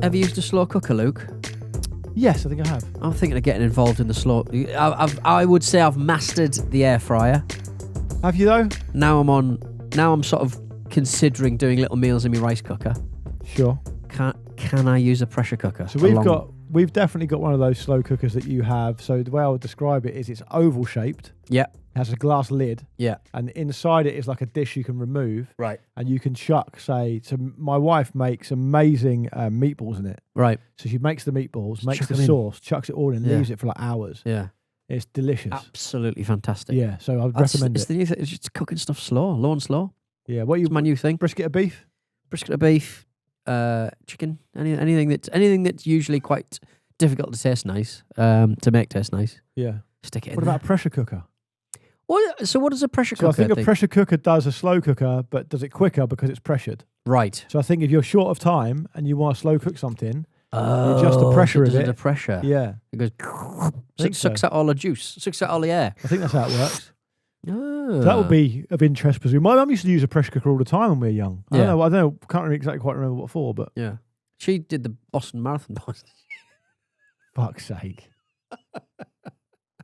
Ever used a slow cooker, Luke? Yes, I think I have. I'm thinking of getting involved in the slow. I would say I've mastered the air fryer. Have you though? Now I'm sort of considering doing little meals in my rice cooker. Sure. Can I use a pressure cooker? So we've definitely got one of those slow cookers that you have. So the way I would describe it is it's oval shaped. Yeah. It has a glass lid. Yeah. And inside it is like a dish you can remove. Right. And you can chuck, so my wife makes amazing meatballs in it. Right. So she makes the meatballs, Just makes chuck the them in. sauce, chucks it all in, Yeah. leaves it for like hours. Yeah. It's delicious. Absolutely fantastic. Yeah, so I'd recommend it's it. The new thing. It's just cooking stuff low and slow. Yeah, what you It's my new thing. brisket of beef? Brisket of beef, chicken, anything that's usually quite difficult to taste nice, to make taste nice. Yeah. Stick it in What there. about a pressure cooker? So what does a pressure So cooker I think a pressure cooker does a slow cooker, but does it quicker because it's pressured. Right. So I think if you're short of time and you want to slow cook something, you adjust the pressure of it. The pressure. Yeah. It goes. think Sucks so. out all the juice. Sucks out all the air. I think that's how it works. Oh. So that would be of interest, presumably. My mum used to use a pressure cooker all the time when we were young. I Yeah. don't know. Can't really exactly quite remember what for, but Yeah. She did the Boston Marathon. fuck's sake.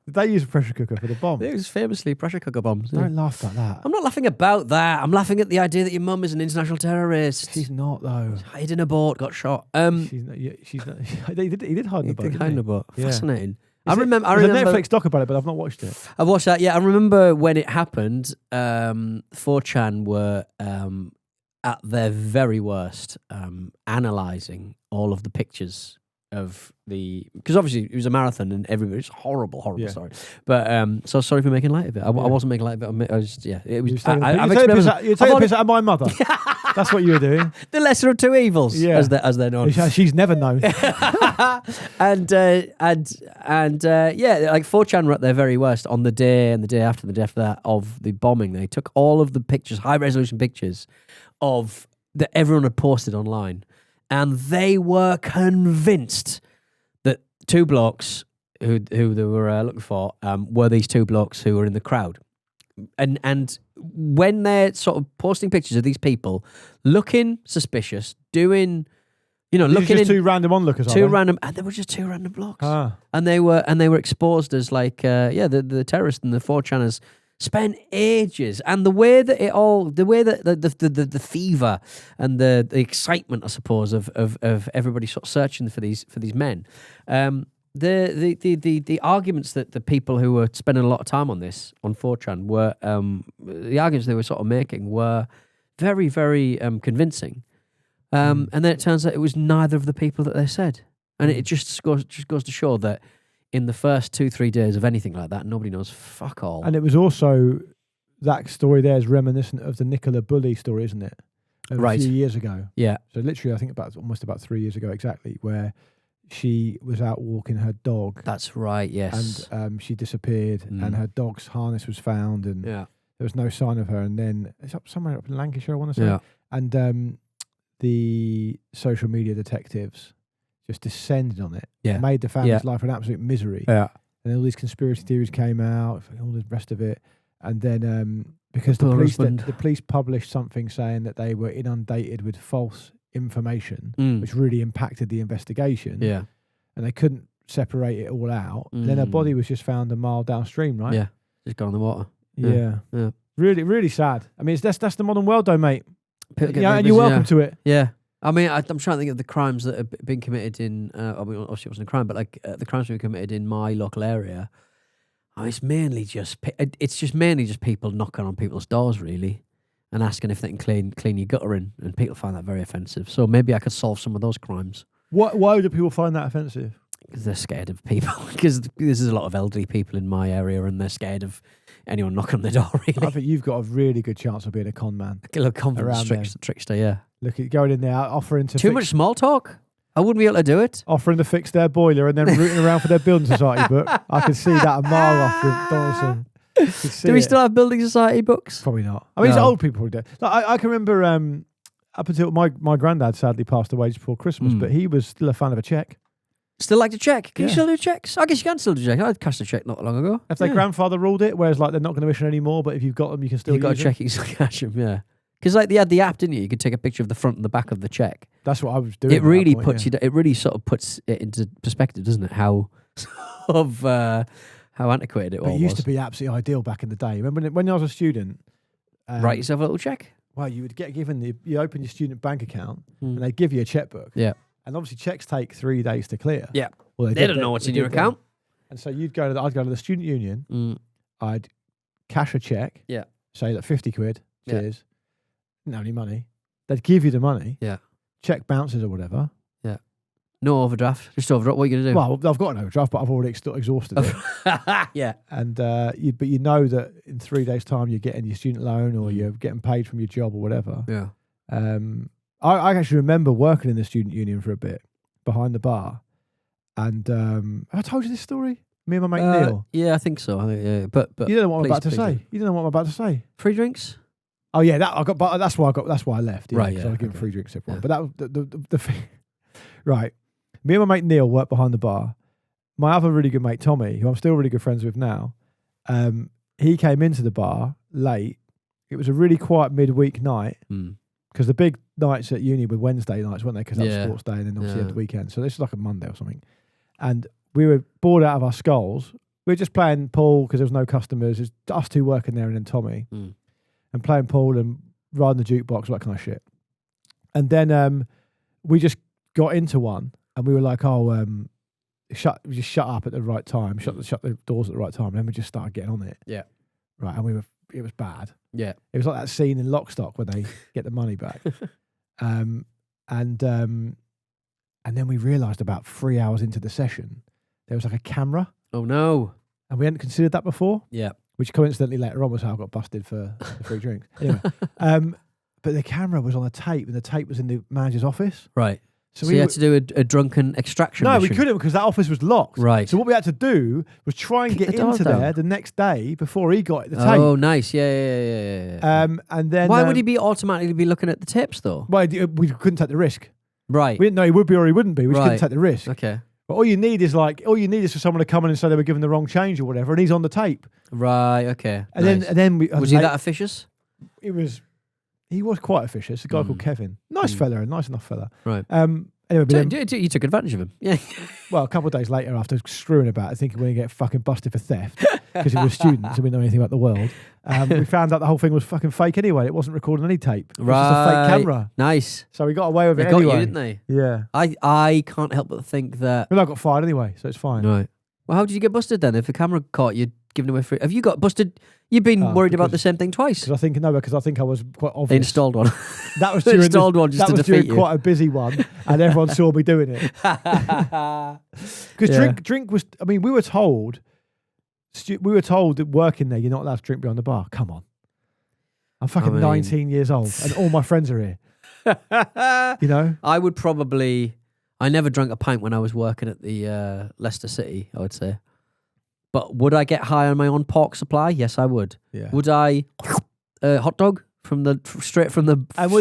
Did they use a pressure cooker for the bomb? It was famously pressure cooker bombs. Yeah. Don't laugh at that. I'm not laughing about that. I'm laughing at the idea that your mum is an international terrorist. She's not though. Hid in a boat, got shot. She's not. Yeah, she's not. He did hide in the boat. Hid in a boat. Yeah. Fascinating. I remember. There's a Netflix doc about it, but I've not watched it. I watched that. Yeah, I remember when it happened. 4chan were at their very worst, analysing all of the pictures of because obviously it was a marathon and everybody's horrible Yeah. story. But so sorry for making light of it. I wasn't making light of it. I was it was. You take the piss out of my mother. That's what you were doing. The lesser of two evils, Yeah. as they're known. She's never known. and yeah, like 4chan were at their very worst on the day and the day after that of the bombing. They took all of the pictures, high resolution pictures of that everyone had posted online, and they were convinced that two blokes who they were looking for were these two blokes who were in the crowd. And when they're sort of posting pictures of these people looking suspicious, doing, looking just in two random onlookers. and they were just two random blokes, and they were exposed as like the terrorists, and the 4chaners spent ages, and the way that the fever and the excitement, I suppose, of everybody sort of searching for these men. The arguments that the people who were spending a lot of time on this on 4chan were the arguments they were sort of making were very, very convincing. And then it turns out it was neither of the people that they said, and it just goes to show that in the first 2-3 days of anything like that, nobody knows fuck all. And it was also, that story there is reminiscent of the Nicola Bulley story, isn't it? Right. A few years ago. Yeah. So literally, I think almost about 3 years ago exactly, where she was out walking her dog. That's right, yes. And she disappeared, and her dog's harness was found, and there was no sign of her. And then it's somewhere up in Lancashire, I want to say. Yeah. And the social media detectives just descended on it. Yeah. Made the family's life an absolute misery. Yeah. And all these conspiracy theories came out, all the rest of it. And then because the police published something saying that they were inundated with false information, which really impacted the investigation. Yeah. And they couldn't separate it all out. And then her body was just found a mile downstream, right? Yeah. Just gone in the water. Yeah. Really, really sad. I mean, that's the modern world, though, mate. Yeah, and you're welcome to it. Yeah. I mean, I'm trying to think of the crimes that have been committed in. I mean, obviously it wasn't a crime, but like the crimes that were committed in my local area. It's mainly just people knocking on people's doors, really, and asking if they can clean your gutter in, and people find that very offensive. So maybe I could solve some of those crimes. Why do people find that offensive? Because they're scared of people. Because there's a lot of elderly people in my area, and they're scared of anyone knocking on the door. Really, I think you've got a really good chance of being a con man. A little confidence trickster, yeah. Look at going in there, offering to too much small talk. I wouldn't be able to do it. Offering to fix their boiler and then rooting around for their building society book. I could see that a mile off with Donaldson. Do we still have building society books? Probably not. I mean, it's old people who do. Like, I can remember up until my granddad sadly passed away just before Christmas, but he was still a fan of a cheque. Still like to check? Can you still do checks? I guess you can still do checks. I cashed a check not long ago. If their grandfather ruled it, whereas like they're not going to issue anymore, but if you've got them, you can still use them. You've got to check, you can cash them, yeah. Because like they had the app, didn't you? You could take a picture of the front and the back of the check. That's what I was doing. It really it really sort of puts it into perspective, doesn't it? How how antiquated it all was. It used to be absolutely ideal back in the day. Remember when I was a student? Write yourself a little check. Well, you would get given you open your student bank account and they'd give you a checkbook. Yeah. And obviously checks take 3 days to clear. Yeah. Well, they don't know what's in your account. And so I'd go to the student union. I'd cash a check. Yeah. Say that 50 quid. Cheers. Didn't have any money. They'd give you the money. Yeah. Check bounces or whatever. Yeah. No overdraft. Just overdraft. What are you going to do? Well, I've got an overdraft, but I've already exhausted it. Yeah. And you know that in 3 days' time you're getting your student loan or you're getting paid from your job or whatever. Yeah. I actually remember working in the student union for a bit behind the bar. And have I told you this story? Me and my mate Neil. Yeah, I think so. Yeah. But you don't know what I'm about to say. You don't know what I'm about to say. Free drinks? Oh yeah, that's why I left. Yeah, right. Because I was given free drinks everyone. Yeah. But that was the thing. Right. Me and my mate Neil worked behind the bar. My other really good mate Tommy, who I'm still really good friends with now, he came into the bar late. It was a really quiet midweek night because the big nights at uni were Wednesday nights, weren't they? Because that was sports day and then obviously the weekend. So this was like a Monday or something. And we were bored out of our skulls. We were just playing pool because there was no customers. It was us two working there and then Tommy. And playing pool and riding the jukebox, that kind of shit. And then we just got into one and we were like, just shut up at the right time, shut the doors at the right time. And then we just started getting on it. Yeah. Right. And it was bad. Yeah. It was like that scene in Lock, Stock where they get the money back. And then we realised about 3 hours into the session, there was like a camera. Oh no. And we hadn't considered that before. Yeah. Which coincidentally later on was how I got busted for the free drinks. Anyway, but the camera was on a tape and the tape was in the manager's office. Right. So we had to do a drunken extraction mission. we couldn't because that office was locked. Right. So what we had to do was try and get into there the next day before he got the tape. Oh, nice. Yeah. And then why would he automatically be looking at the tips though? Well, we couldn't take the risk. Right. We didn't know he would be or he wouldn't be. We just couldn't take the risk. Okay. But all you need is for someone to come in and say they were given the wrong change or whatever, and he's on the tape. Right. Okay. And then was he that officious? He was quite officious. A guy called Kevin, nice fella, nice enough fella. Right. Anyway, you took advantage of him. Yeah. Well, a couple of days later, after screwing about, thinking we're going to get fucking busted for theft because we were students and we didn't know anything about the world, we found out the whole thing was fucking fake anyway. It wasn't recording any tape. It was just a fake camera. Nice. So we got away with it got anyway. You, didn't they? Yeah. I can't help but think that... Well, I got fired anyway, so it's fine. Right. Well, how did you get busted then? If the camera caught you giving away free... Have you got busted... You've been worried about the same thing twice? Because I think I was quite obvious. They installed one. That was during quite a busy one, and everyone saw me doing it. Because drink was... I mean, we were told that working there, you're not allowed to drink behind the bar. Come on. I'm fucking 19 years old, and all my friends are here. You know? I would probably... I never drank a pint when I was working at the Leicester City, I would say. But would I get high on my own pork supply? Yes, I would. Yeah. Would I hot dog straight from the bath?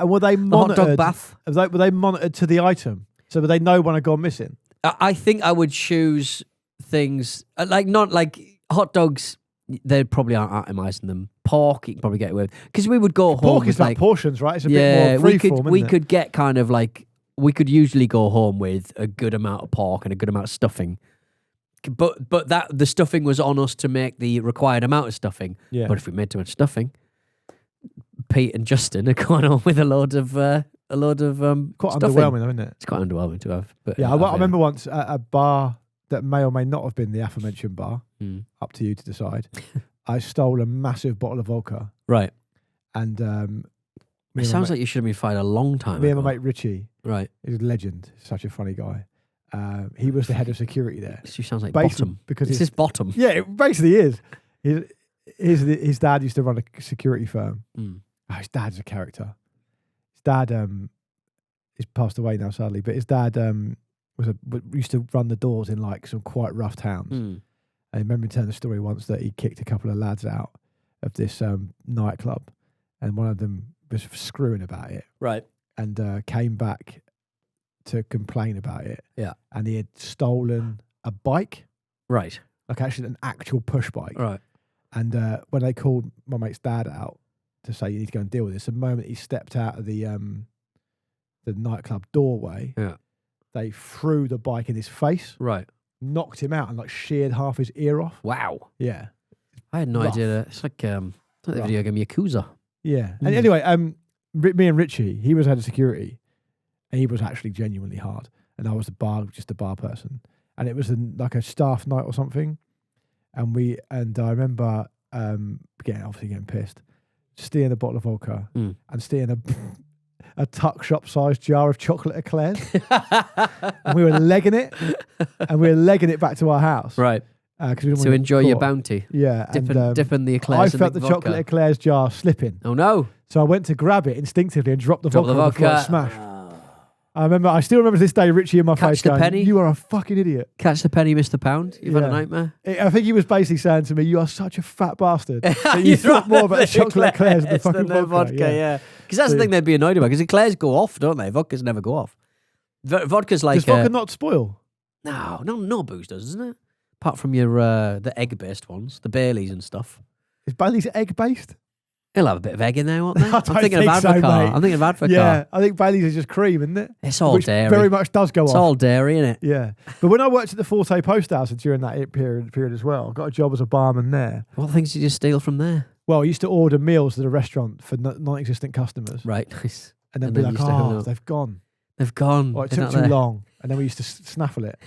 Were they monitored? Hot dog bath? Were they monitored to the item? So would they know when I gone missing? I think I would choose things not like hot dogs. They probably aren't itemizing them. Pork, you can probably get away with because we would go home. Pork is like portions, right? It's a bit more freeform. We could get kind of like we could usually go home with a good amount of pork and a good amount of stuffing. But that the stuffing was on us to make the required amount of stuffing. Yeah. But if we made too much stuffing, Pete and Justin are going on with a load of quite stuffing. Underwhelming, though, isn't it? It's quite underwhelming to have. But yeah, I remember once at a bar that may or may not have been the aforementioned bar. Up to you to decide. I stole a massive bottle of vodka. Right. And it sounds like you should have been fired a long time ago. Me and my mate Richie. Right. He's a legend. Such a funny guy. He was the head of security there. She sounds like bottom. Because this is bottom. Yeah, it basically is. His dad used to run a security firm. Oh, his dad's a character. His dad he's passed away now, sadly, but his dad used to run the doors in like some quite rough towns. And I remember him telling the story once that he kicked a couple of lads out of this nightclub, and one of them was screwing about it. Right. And came back to complain about it. Yeah. And he had stolen a bike. Right. Like actually an actual push bike. Right. And when they called my mate's dad out, to say you need to go and deal with this. The moment he stepped out of the nightclub doorway, they threw the bike in his face, right, knocked him out, and like sheared half his ear off. Wow. Yeah, I had no idea. That. It's like the video game Yakuza. Yeah, and anyway, me and Richie, he was head of security, and he was actually genuinely hard, and I was just a bar person, and it was like a staff night or something, and I remember getting pissed, stealing a bottle of vodka and stealing a tuck shop sized jar of chocolate eclairs, and we were legging it back to our house, right? To enjoy your bounty, yeah, dipping the eclairs. I felt the chocolate eclairs jar slipping. Oh no! So I went to grab it instinctively and dropped the vodka before it smashed. I still remember to this day, Richie in my face going, penny. "You are a fucking idiot. Catch the penny, miss the pound. You've had a nightmare." I think he was basically saying to me, "You are such a fat bastard. That you thought more about the chocolate eclairs than the fucking vodka." Yeah. Because that's the thing they'd be annoyed about. Because eclairs go off, don't they? Vodkas never go off. Vodka's like... Does vodka not spoil? No booze does, isn't it? Apart from your the egg-based ones, the Baileys and stuff. Is Bailey's egg-based? It'll have a bit of egg in there, won't they? I'm thinking of Advocaat. I'm thinking of Advocaat. Yeah, I think Bailey's is just cream, isn't it? It's all dairy. Very much does go off. It's all dairy, isn't it? Yeah. But when I worked at the Forte Post House during that period as well, I got a job as a barman there. What things did you steal from there? Well, I used to order meals at a restaurant for non-existent customers. Right, nice. And then be like, they've gone. They've gone. Or it took too long. And then we used to snaffle it.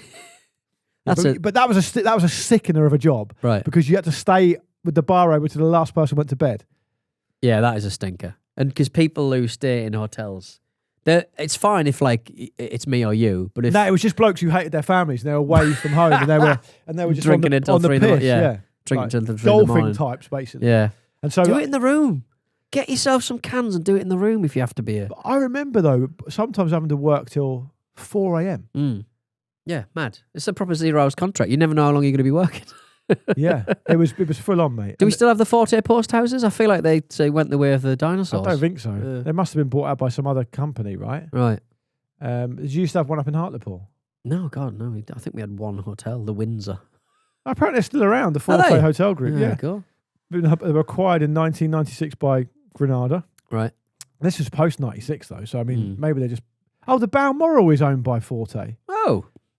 But that was a sickener of a job. Right. Because you had to stay with the bar over till the last person went to bed. Yeah, that is a stinker. And because people who stay in hotels, it's fine if like it's me or you, but if it was just blokes who hated their families and they were away from home and they were just drinking until 3 in the morning. Yeah, drinking until 3 in the morning. Golfing types, basically. Yeah, and so do it in the room. Get yourself some cans and do it in the room if you have to be here. I remember though sometimes having to work till 4 a.m. Yeah, mad. It's a proper 0 hours contract. You never know how long you're going to be working. Yeah, it was full on, mate. Do we still have the Forte post houses? I feel like they went the way of the dinosaurs. I don't think so. They must have been bought out by some other company, right? Right. Did you used to have one up in Hartlepool? No, God, no. I think we had one hotel, the Windsor. Apparently they're still around, the Forte Hotel Group. Yeah. Cool. They were acquired in 1996 by Granada. Right. This was post-96 though, so I mean, maybe they just... Oh, the Balmoral is owned by Forte.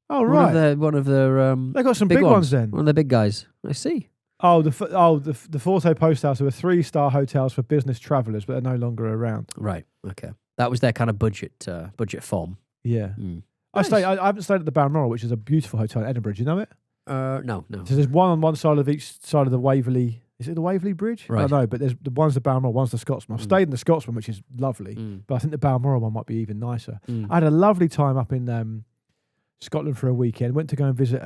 Oh, right. One of their they got some big ones then. One of the big guys. I see. The Forte Post House were 3-star hotels for business travellers, but they're no longer around. Right. Okay. That was their kind of budget form. Yeah. Nice. I haven't stayed at the Balmoral, which is a beautiful hotel in Edinburgh. Do you know it? No. So there's one on one side of each side of the Waverley. Is it the Waverley Bridge? Right. I don't know, but there's one's the Balmoral, one's the Scotsman. I've stayed in the Scotsman, which is lovely, but I think the Balmoral one might be even nicer. I had a lovely time up in Scotland for a weekend. Went to go and visit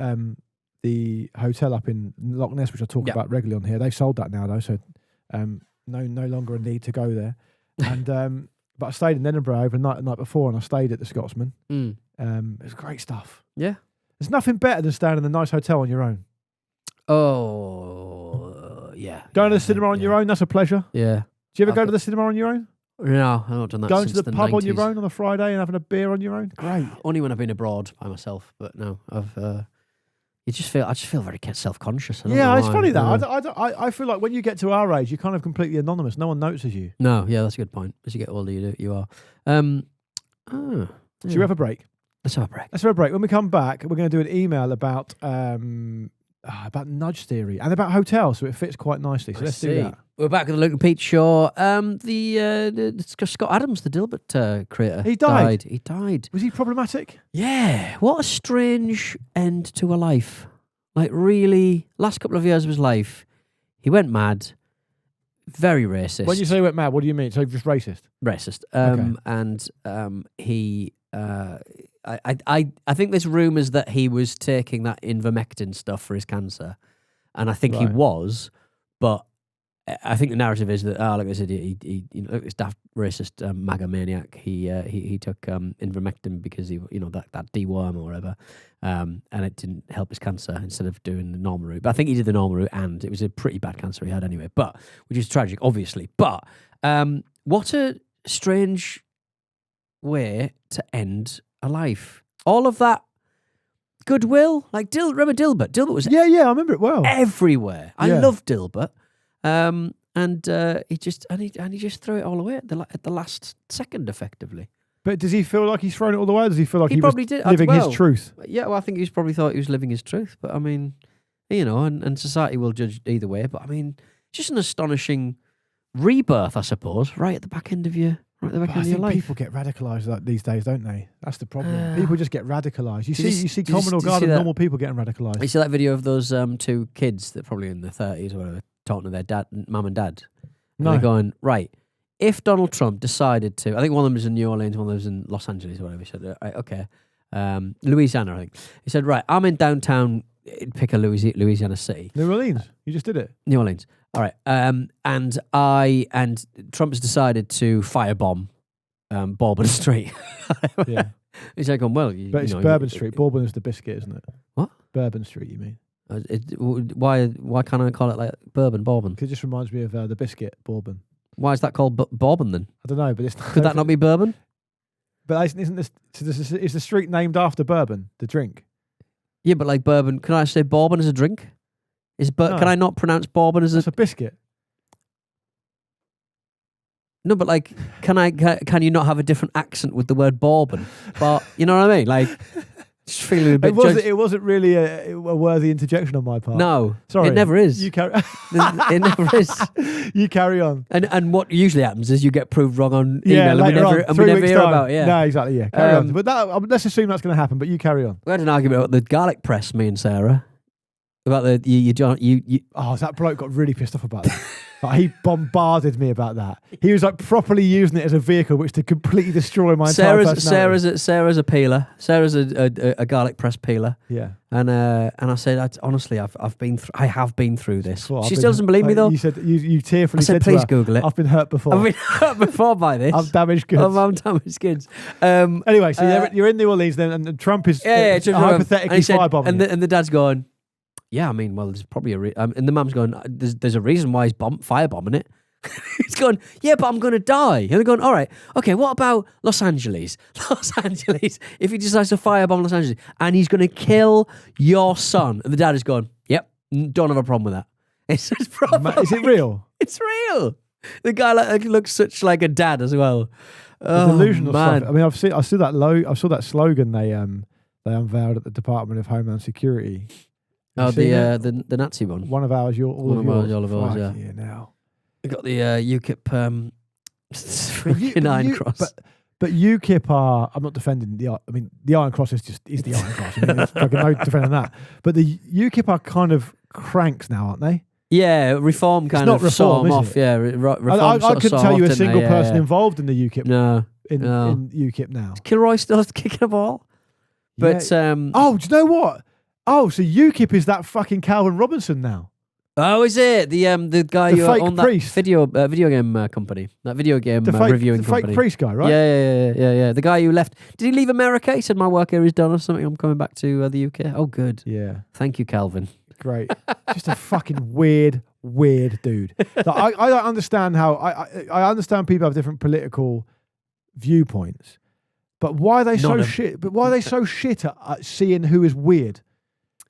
the hotel up in Loch Ness, which I talk about regularly on here. They've sold that now though, so no longer a need to go there. And but I stayed in Edinburgh overnight the night before, and I stayed at the Scotsman. It was great stuff. Yeah, there's nothing better than staying in a nice hotel on your own. Oh yeah, going to the cinema on your own, that's a pleasure. Yeah. Do you ever go to the cinema on your own? No, I've not done that. Going since to the pub 90s. on your own on a Friday and having a beer on your own, great. Only when I've been abroad by myself, but no, I just feel very self-conscious. Yeah, it's funny that I feel like when you get to our age, you're kind of completely anonymous. No one notices you. No, yeah, that's a good point. As you get older, you are. Should we have a break? Let's have a break. When we come back, we're going to do an email about nudge theory and about hotels, so it fits quite nicely. So let's do that. We're back with the Luke and Pete show. The Scott Adams, the Dilbert creator, he died. He died. Was he problematic? Yeah. What a strange end to a life. Like really, last couple of years of his life, he went mad. Very racist. When you say went mad, what do you mean? So just racist? Racist. Okay. And he. I think there's rumours that he was taking that ivermectin stuff for his cancer, and I think he was, but I think the narrative is that look at this idiot, he look at this daft racist MAGA maniac. He took ivermectin because he that deworm or whatever, and it didn't help his cancer instead of doing the normal route. But I think he did the normal route, and it was a pretty bad cancer he had anyway. But which is tragic, obviously. But what a strange way to end a life. All of that goodwill, like remember Dilbert? Dilbert was yeah, I remember it well. Everywhere. I love Dilbert. and he just threw it all away at the last second, effectively. But does he feel like he's thrown it all away? Or does he feel like he probably was did living his truth? Yeah, well, I think he's probably thought he was living his truth. But I mean, and society will judge either way. But I mean, just an astonishing rebirth, I suppose, right at the back end of your life. People get radicalised like these days, don't they? That's the problem. People just get radicalised. You see common or garden normal people getting radicalised. You see that video of those two kids that probably in their 30s or whatever talking to their dad, mum and dad. And they're going, right, if Donald Trump decided to, I think one of them was in New Orleans, one of them was in Los Angeles or whatever. He said, right, okay, Louisiana, I think. He said, right, I'm in downtown, pick a Louisiana city. New Orleans. You just did it. New Orleans. All right. And Trump's decided to firebomb Bourbon Street. Yeah. He's like, well, but it's Bourbon Street. Bourbon is the biscuit, isn't it? What? Bourbon Street, you mean? Why can't I call it like Bourbon? Because it just reminds me of the biscuit, Bourbon. Why is that called Bourbon then? I don't know, but it's could that not be bourbon? But isn't this? Is the street named after bourbon, the drink? Yeah, but like bourbon. Can I say bourbon as a drink? No. Can I not pronounce bourbon as a biscuit? No, but like, can you not have a different accent with the word bourbon? But you know what I mean? Like, just feeling a bit. It wasn't really a worthy interjection on my part. No, sorry, it never is. You carry. It never is. You carry on. And what usually happens is you get proved wrong on email, and we never hear about it. Yeah, no, exactly. Yeah, carry on. But let's assume that's going to happen. But you carry on. We had an argument about the garlic press, me and Sarah, about you. Oh, that bloke got really pissed off about that. Like, he bombarded me about that. He was like properly using it as a vehicle, which to completely destroy my entire personality. Sarah's a peeler. Sarah's a garlic press peeler. Yeah. And I said, honestly, I have been through this. She still doesn't believe me though. You said you tearfully said please to her, Google it. I've been hurt before. I've been hurt before by this. I've damaged goods. I'm damaged goods. Anyway, so you're in New Orleans then, and Trump is hypothetically firebombing. And the dad's going, yeah, I mean, well, there's probably and the mum's going, there's a reason why he's firebombing it. He's going, yeah, but I'm going to die. And they're going, all right, okay, what about Los Angeles? Los Angeles, if he decides to firebomb Los Angeles and he's going to kill your son. And the dad is going, yep, don't have a problem with that. It's just probably, is it real? It's real. The guy looks such like a dad as well. Delusional stuff. I mean, I saw that slogan they unveiled at the Department of Homeland Security. The Nazi one. One of ours, all of yours. Yeah. Now. We got the UKIP Iron Cross. But UKIP are, I'm not defending the Iron Cross is the Iron Cross. I mean, there's no defending that. But the UKIP are kind of cranks now, aren't they? Yeah, reform kind of saw them off. Yeah, reform I couldn't tell you a single person involved in the UKIP. No. In UKIP now. Kilroy still kicking a ball. But do you know what? Oh, so UKIP is that fucking Calvin Robinson now? Oh, is it the guy who fake owned priest. that video game company? That video game reviewing company. The fake priest guy, right? Yeah. The guy who left. Did he leave America? He said, "My work here is done," or something. I'm coming back to the UK. Oh, good. Yeah. Thank you, Calvin. Great. Just a fucking weird dude. Like, I don't understand how I understand people have different political viewpoints, but why are they so shit? But why are they so shit at seeing who is weird?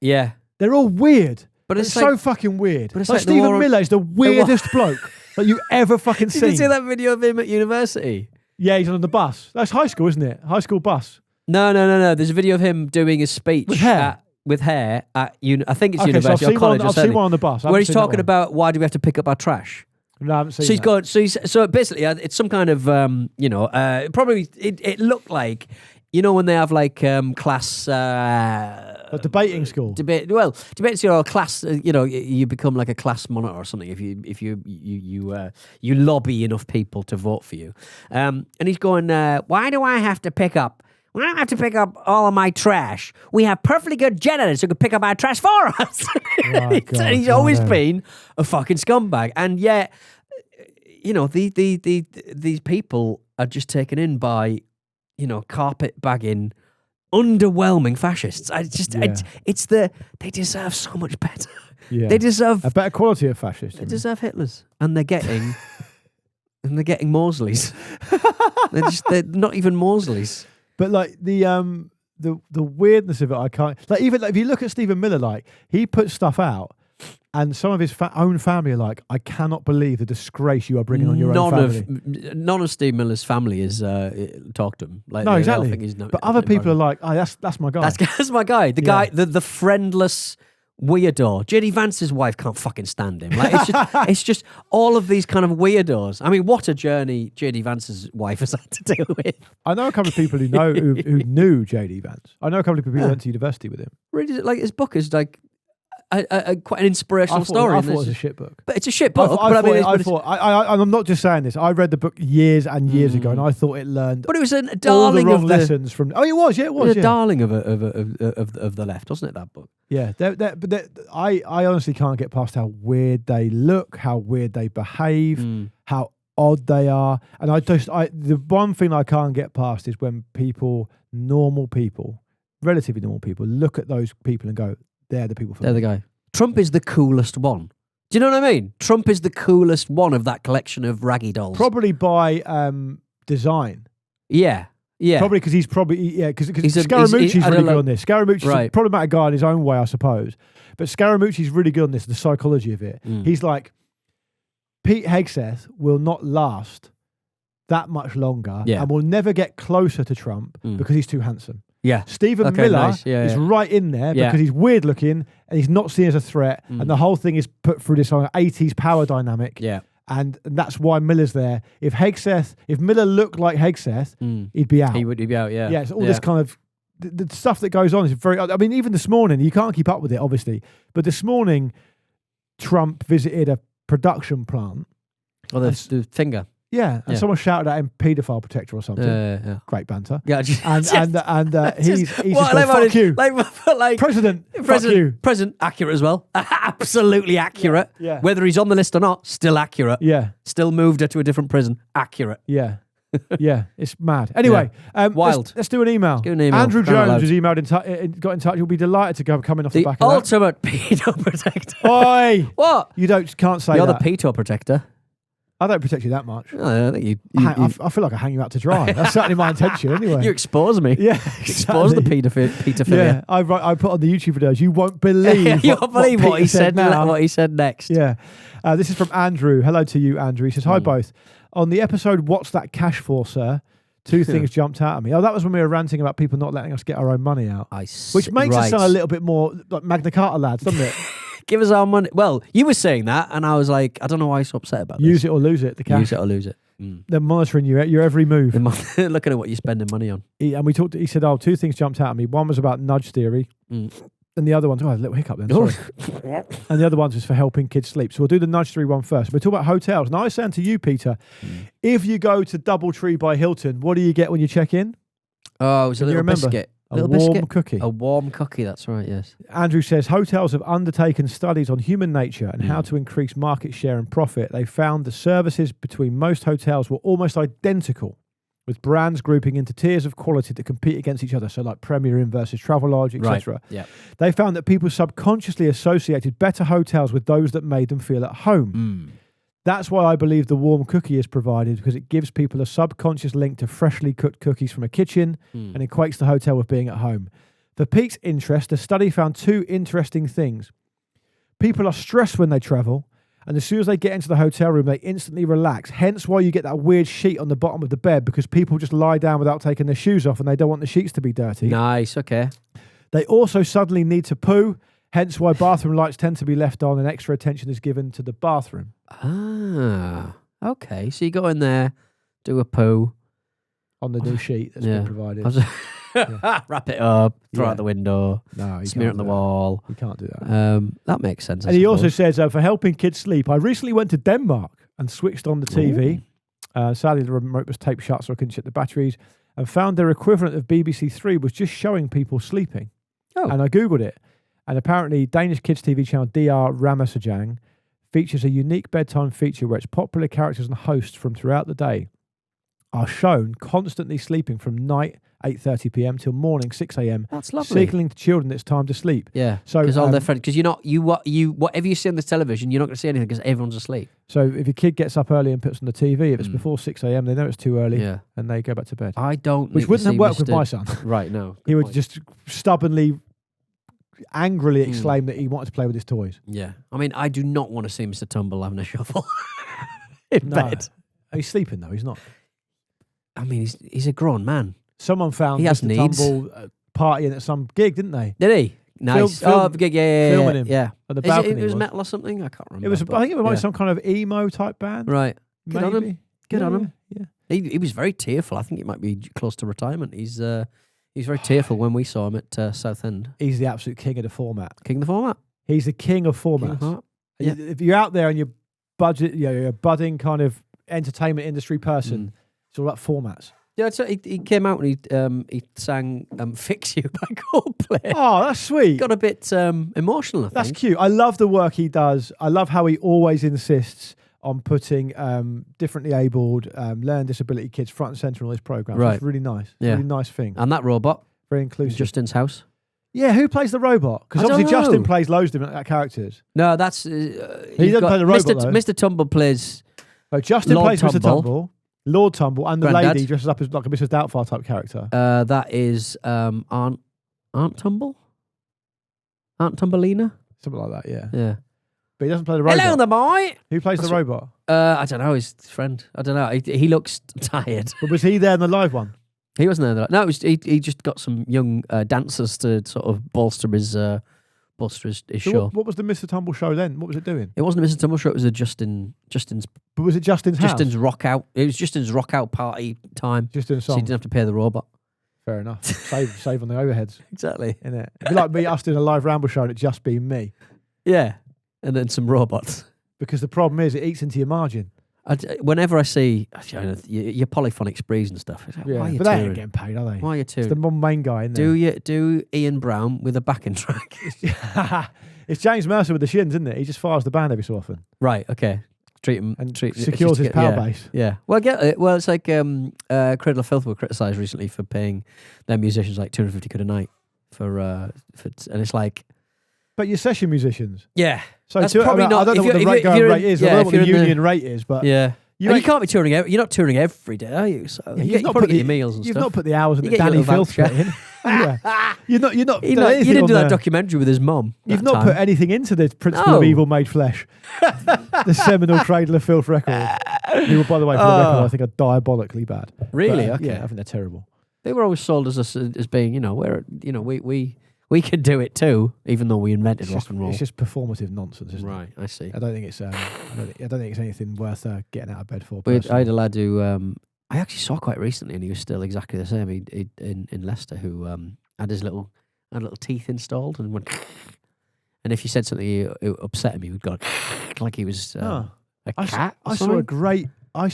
Yeah, they're all weird. But it's so fucking weird. But it's like Stephen Miller is the weirdest bloke that you ever fucking seen. Did you see that video of him at university? Yeah, he's on the bus. That's high school, isn't it? High school bus. No. There's a video of him doing a speech with hair at I think it's university or college. I've seen one on the bus. Where he's talking about why do we have to pick up our trash. No, I haven't seen that. So basically, it's some kind of probably it looked like. You know when they have like class a debating school. Debating school or class. You become like a class monitor or something if you lobby enough people to vote for you. And he's going, why do I have to pick up? We don't have to pick up all of my trash. We have perfectly good janitors who can pick up our trash for us. He's always been a fucking scumbag, and yet, these people are just taken in by. Carpet bagging, underwhelming fascists. They deserve so much better. Yeah. They deserve a better quality of fascists. They deserve Hitlers, and they're getting, Mausoleys. they're not even Mausoleys. But like the weirdness of it, I can't. Like even if you look at Stephen Miller, like he puts stuff out And some of his own family are like, I cannot believe the disgrace you are bringing on your own family. None of Steve Miller's family is talked to him. Like, no, exactly. Think he's but other people are like, oh, that's my guy. That's my guy. The guy, the friendless weirdo. JD Vance's wife can't fucking stand him. Like it's just all of these kind of weirdos. I mean, what a journey JD Vance's wife has had to deal with. I know a couple of people who know who knew JD Vance. I know a couple of people who went to university with him. Really, like his book is like quite an inspirational story. I thought it was a shit book. But it's a shit book. I'm not just saying this. I read the book years and years ago, and I thought it learned. But it was a darling all the wrong lessons from. Oh, it was. Yeah, it was. A darling of the left, wasn't it? That book. Yeah, I honestly can't get past how weird they look, how weird they behave, how odd they are, and the one thing I can't get past is when normal people, relatively normal people, look at those people and go, they're the people for They're me. the guy. Trump is the coolest one. Do you know what I mean? Trump is the coolest one of that collection of raggy dolls. Probably by design. Yeah. Probably because because Scaramucci's really good on this. Scaramucci's a problematic guy in his own way, I suppose. But Scaramucci's really good on this, the psychology of it. He's like, Pete Hegseth will not last that much longer and will never get closer to Trump because he's too handsome. Yeah. Stephen Miller is right in there because he's weird looking and he's not seen as a threat. And the whole thing is put through this 80s power dynamic. Yeah. And that's why Miller's there. If Miller looked like Hegseth, he'd be out. He would be out, yeah. Yeah, so all this kind of the stuff that goes on is very. I mean, even this morning, you can't keep up with it, obviously. But this morning, Trump visited a production plant. Oh, the finger. Yeah, and someone shouted at him, "Paedophile protector" or something. Yeah. Great banter. Yeah, he's just gone, fuck you, President. Fuck you, President. Accurate as well. Absolutely accurate. Yeah. Whether he's on the list or not, still accurate. Yeah. Still moved her to a different prison. Accurate. Yeah. Yeah, it's mad. Anyway, wild. Let's do an email. Let's do an email. Andrew Jones has got in touch. He'll be delighted to go coming off the back of that. The ultimate pedo protector. Oi! What? You can't say You're that. the pedo protector. I don't protect you that much. I think I feel like I hang you out to dry. That's certainly my intention anyway. You expose me. Yeah, expose the pedophilia. Yeah, I put on the YouTube videos. You won't believe. You won't believe what he said now. What he said next. Yeah, this is from Andrew. Hello to you, Andrew. He says, "Hi both. On the episode, what's that cash for, sir? Two things jumped out at me. Oh, that was when we were ranting about people not letting us get our own money out, which makes us sound a little bit more like Magna Carta lads, doesn't it?" Give us our money. Well, you were saying that, and I was like, I don't know why you're so upset about this. Use it or lose it, the cash. Use it or lose it. They're monitoring your every move. They're looking at what you're spending money on. He said, two things jumped out at me. One was about nudge theory, and the other one's, a little hiccup then, sorry. And the other one's was for helping kids sleep. So we'll do the nudge theory one first. We're talking about hotels. Now I was saying to you, Peter, if you go to Doubletree by Hilton, what do you get when you check in? Oh, it was a little biscuit. A warm cookie. A warm cookie, that's right, yes. Andrew says, hotels have undertaken studies on human nature and how to increase market share and profit. They found the services between most hotels were almost identical, with brands grouping into tiers of quality that compete against each other. So like Premier Inn versus Travelodge, etc. Right. Yeah. They found that people subconsciously associated better hotels with those that made them feel at home. That's why I believe the warm cookie is provided, because it gives people a subconscious link to freshly cooked cookies from a kitchen and equates the hotel with being at home. For Pete's interest, the study found two interesting things. People are stressed when they travel, and as soon as they get into the hotel room, they instantly relax. Hence why you get that weird sheet on the bottom of the bed, because people just lie down without taking their shoes off and they don't want the sheets to be dirty. Nice, okay. They also suddenly need to poo. Hence why bathroom lights tend to be left on and extra attention is given to the bathroom. Ah, okay. So you go in there, do a poo. On the new sheet that's been provided. Wrap it up, throw it out the window, smear it on the wall. You can't do that. That makes sense. And he also says, for helping kids sleep, I recently went to Denmark and switched on the TV. Sadly, the remote was taped shut, so I couldn't check the batteries, and found their equivalent of BBC Three was just showing people sleeping. And I Googled it. And apparently, Danish kids' TV channel DR Ramasajang features a unique bedtime feature where its popular characters and hosts from throughout the day are shown constantly sleeping from night 8:30 p.m. till morning 6 a.m. That's lovely. Signaling to children that it's time to sleep. Yeah. So because all their friends, because you're not whatever you see on the television, you're not going to see anything because everyone's asleep. So if your kid gets up early and puts on the TV, if it's before 6 a.m., they know it's too early, and they go back to bed. I don't. Which wouldn't work with my son. Right. No. He would just stubbornly angrily exclaimed that he wanted to play with his toys. Yeah. I mean, I do not want to see Mr. Tumble having a shuffle in bed. He's sleeping though. He's not. I mean, he's a grown man. Someone found he has Mr. needs. Tumble partying at some gig, didn't they? Did he? Nice. Film, the gig, yeah. Filming him. Yeah. At the balcony. It was metal or something? I can't remember. It was. I think it was some kind of emo type band. Right. Maybe. Good on him. Good on him. Yeah. He was very tearful. I think he might be close to retirement. He's very tearful when we saw him at Southend. He's the absolute king of the format. King of the format. He's the king of formats. If you're out there and you're you're a budding kind of entertainment industry person, it's all about formats. Yeah, so he came out and he sang "Fix You" by Coldplay. Oh, that's sweet. Got a bit emotional, I think. That's cute. I love the work he does. I love how he always insists on putting differently abled, learning disability kids front and centre in all his programs. Right. It's really nice. Yeah. Really nice thing. And that robot, very inclusive. Justin's house. Yeah, who plays the robot? Because obviously Justin plays loads of different characters. No, that's... he doesn't play the robot, though. Mr. Tumble plays... No, Justin Lord plays Tumble. Mr. Tumble, Lord Tumble, and the Grandad. lady dresses up as like a Mrs. Doubtfire type character. That is Aunt Tumble? Aunt Tumbleina? Something like that, yeah. Yeah. But he doesn't play the robot. Hello there, boy! Who plays the robot? I don't know, his friend. I don't know. He looks tired. But was he there in the live one? He wasn't there. No, he just got some young dancers to sort of bolster his show. What was the Mr. Tumble show then? What was it doing? It wasn't a Mr. Tumble show. It was a Justin's. But was it Justin's house? Justin's rock out. It was Justin's rock out party time. Just doing a So song. he didn't have to pay the robot. Fair enough. Save on the overheads. Exactly. Innit? It'd be like us doing a live ramble show and it just being me. Yeah, and then some robots. Because the problem is it eats into your margin. Whenever I see your polyphonic sprees and stuff, it's like, why are you but they touring? ain't getting paid, are they? Why are you touring? It's the one main guy in there. Do Ian Brown with a backing track? It's James Mercer with the shins, isn't it? He just fires the band every so often. Right. Okay. Treat him and secures his power base. Yeah. Well, it's like Cradle of Filth were criticised recently for paying their musicians like £250 a night for and it's like. But you're session musicians. Yeah. So that's probably not. I don't know what the rate is. I don't know what the union rate is, but yeah. You can't be touring. You're not touring every day, are you? So you probably get your meals and stuff. You've not put the hours in the the Danny Filth in. Yeah. You're not. You didn't do that documentary with his mum. You've not put anything into the Principle of Evil Made Flesh, the seminal Cradle of Filth record. Who were, by the way, for the record, I think are diabolically bad. Really? But, okay. Yeah, I think they're terrible. They were always sold as being, we can do it too, even though we invented rock and roll. It's just performative nonsense, isn't it? Right, I see. I don't think it's. I don't think it's anything worth getting out of bed for. But I had a lad who I actually saw quite recently, and he was still exactly the same. He in Leicester, who had little teeth installed, and went. And if you said something it upset him, he would go like he was a cat. I saw a great. I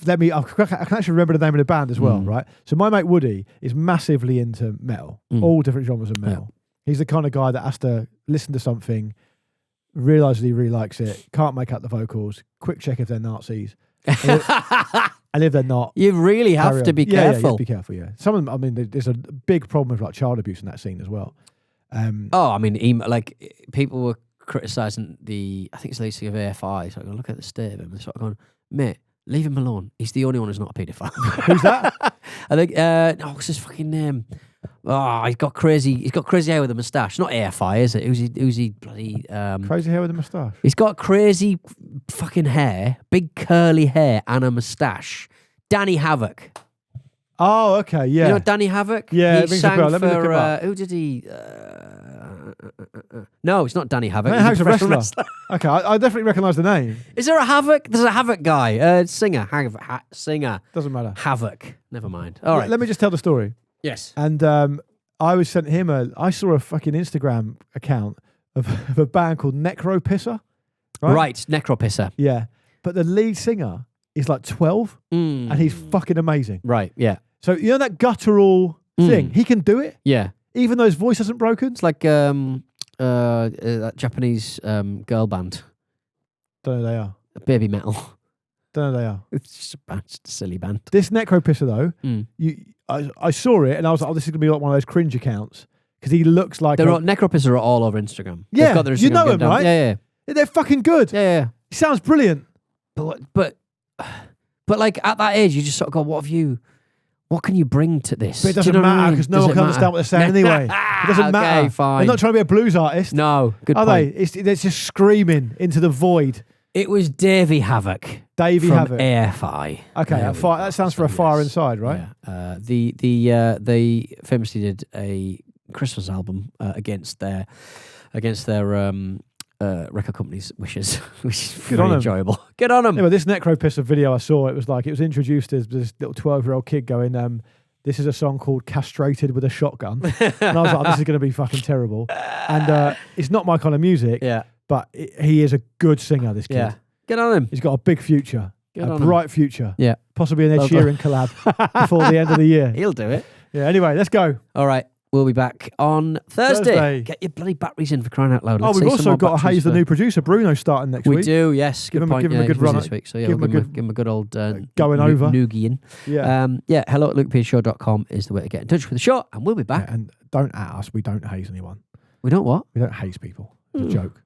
can actually remember the name of the band as well, right? So my mate Woody is massively into metal, all different genres of metal. Yeah. He's the kind of guy that has to listen to something, realise that he really likes it, can't make out the vocals, quick check if they're Nazis, and if they're not, you really have to be careful. Yeah, you have to be careful. Yeah, some of them. I mean, there's a big problem with like child abuse in that scene as well. I mean, like people were criticising I think it's the lead singer of AFI. So I go look at the state of him and sort of going, mate. Leave him alone. He's the only one who's not a paedophile. Who's that? I think. What's his fucking name? Oh, he's got crazy hair with a moustache. Not AFI, is it? Who's he bloody? Crazy hair with a moustache. He's got crazy fucking hair, big curly hair, and a moustache. Danny Havoc. Oh, okay, yeah. You know Danny Havoc? Yeah, he sang Let me look him up. Who did he? No, it's not Danny Havoc. He's a wrestler. Okay, I definitely recognise the name. Is there a Havoc? There's a Havoc guy, singer. Singer. Doesn't matter. Havoc. Never mind. All right. Let me just tell the story. Yes. And I was sent him I saw a fucking Instagram account of a band called Necro Pisser. Right, Necro Pisser. Yeah. But the lead singer is like 12 and he's fucking amazing. Right, yeah. So you know that guttural thing? He can do it. Yeah. Even though his voice isn't broken. It's like that Japanese girl band. Don't know who they are. Baby Metal. Don't know who they are. It's just a band, just a silly band. This Necro Pisser though, I saw it and I was like, oh, this is going to be like one of those cringe accounts. Because he looks like... Necro Pisser are all over Instagram. Yeah, they've got their Instagram you know him, right? Yeah. They're fucking good. Yeah. He sounds brilliant. But like at that age, you just sort of go, what have you What can you bring to this? But it doesn't matter because no one can understand what they're saying anyway. It doesn't matter. Fine. They're not trying to be a blues artist. No, good Are point. they? It's just screaming into the void. It was Davey Havoc. Davey from Havoc. AFI. Okay, that stands for A Fire Inside, right? Yeah. They famously did a Christmas album against their record company's wishes, which is very enjoyable. Good on them. Yeah, but this Necropisser video I saw, it was introduced as this little 12-year-old kid going, this is a song called Castrated with a Shotgun. And I was like, this is going to be fucking terrible. And it's not my kind of music, but he is a good singer, this kid. Yeah. Good on him. He's got a big future, a bright future. Yeah. Possibly an Ed Sheeran collab before the end of the year. He'll do it. Yeah, anyway, let's go. All right. We'll be back on Thursday. Get your bloody batteries in for crying out loud. We've also got to haze the new producer, Bruno, starting next week. We do, yes. Good point. Give him a good run this week. So yeah, give him a good old going over. Noogie. Yeah. Hello at lukepearsshow.com is the way to get in touch with the show, and we'll be back. Yeah, and don't at us. We don't haze anyone. We don't what? We don't haze people. It's a joke.